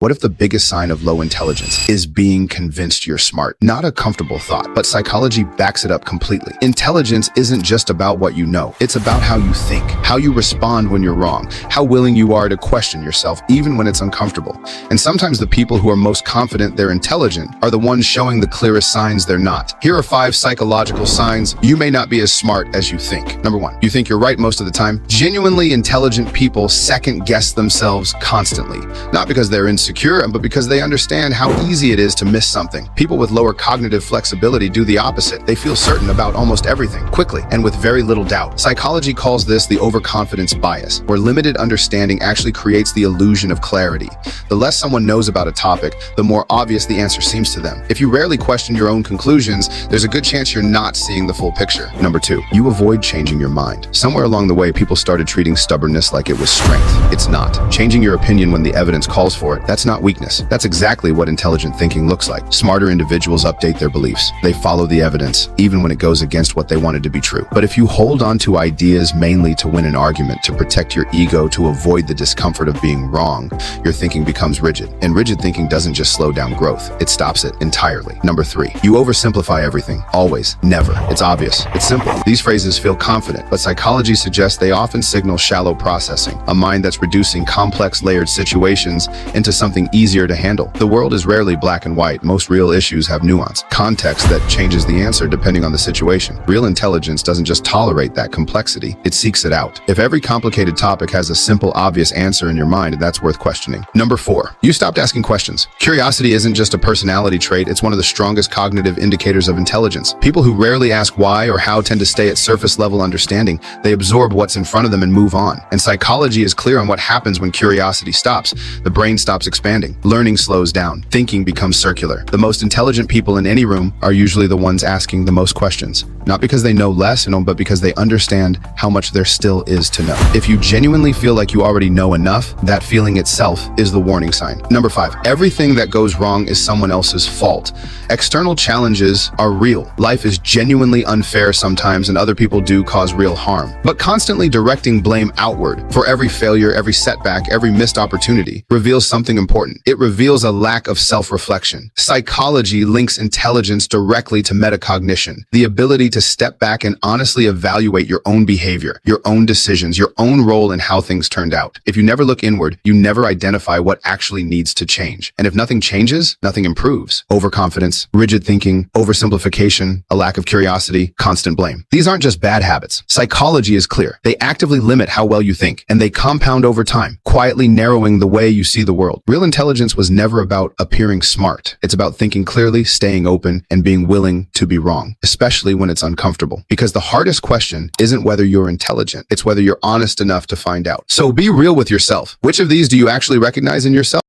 What if the biggest sign of low intelligence is being convinced you're smart? Not a comfortable thought, but psychology backs it up completely. Intelligence isn't just about what you know. It's about how you think, how you respond when you're wrong, how willing you are to question yourself even when it's uncomfortable. And sometimes the people who are most confident they're intelligent are the ones showing the clearest signs they're not. Here are 5 psychological signs you may not be as smart as you think. Number 1, you think you're right most of the time. Genuinely intelligent people second guess themselves constantly, not because they're insecure, but because they understand how easy it is to miss something. People with lower cognitive flexibility do the opposite. They feel certain about almost everything, quickly, and with very little doubt. Psychology calls this the overconfidence bias, where limited understanding actually creates the illusion of clarity. The less someone knows about a topic, the more obvious the answer seems to them. If you rarely question your own conclusions, there's a good chance you're not seeing the full picture. Number 2, you avoid changing your mind. Somewhere along the way, people started treating stubbornness like it was strength. It's not. Changing your opinion when the evidence calls for it, that's not weakness. That's exactly what intelligent thinking looks like. Smarter individuals update their beliefs. They follow the evidence, even when it goes against what they wanted to be true. But if you hold on to ideas mainly to win an argument, to protect your ego, to avoid the discomfort of being wrong, your thinking becomes rigid. And rigid thinking doesn't just slow down growth, it stops it entirely. Number 3, you oversimplify everything. Always. Never. It's obvious. It's simple. These phrases feel confident, but psychology suggests they often signal shallow processing, a mind that's reducing complex layered situations into something easier to handle. The world is rarely black and white. Most real issues have nuance, context that changes the answer depending on the situation. Real intelligence doesn't just tolerate that complexity, it seeks it out. If every complicated topic has a simple, obvious answer in your mind, that's worth questioning. Number 4, you stopped asking questions. Curiosity isn't just a personality trait, it's one of the strongest cognitive indicators of intelligence. People who rarely ask why or how tend to stay at surface level understanding. They absorb what's in front of them and move on. And psychology is clear on what happens when curiosity stops. The brain stops expanding. Learning slows down. Thinking becomes circular. The most intelligent people in any room are usually the ones asking the most questions. Not because they know less, but because they understand how much there still is to know. If you genuinely feel like you already know enough, that feeling itself is the warning sign. Number 5, everything that goes wrong is someone else's fault. External challenges are real. Life is genuinely unfair sometimes, and other people do cause real harm. But constantly directing blame outward for every failure, every setback, every missed opportunity reveals something important. It reveals a lack of self-reflection. Psychology links intelligence directly to metacognition, the ability to step back and honestly evaluate your own behavior, your own decisions, your own role in how things turned out. If you never look inward, you never identify what actually needs to change. And if nothing changes, nothing improves. Overconfidence, rigid thinking, oversimplification, a lack of curiosity, constant blame. These aren't just bad habits. Psychology is clear. They actively limit how well you think, and they compound over time, quietly narrowing the way you see the world. Real intelligence was never about appearing smart. It's about thinking clearly, staying open, and being willing to be wrong, especially when it's uncomfortable. Because the hardest question isn't whether you're intelligent, it's whether you're honest enough to find out. So be real with yourself. Which of these do you actually recognize in yourself?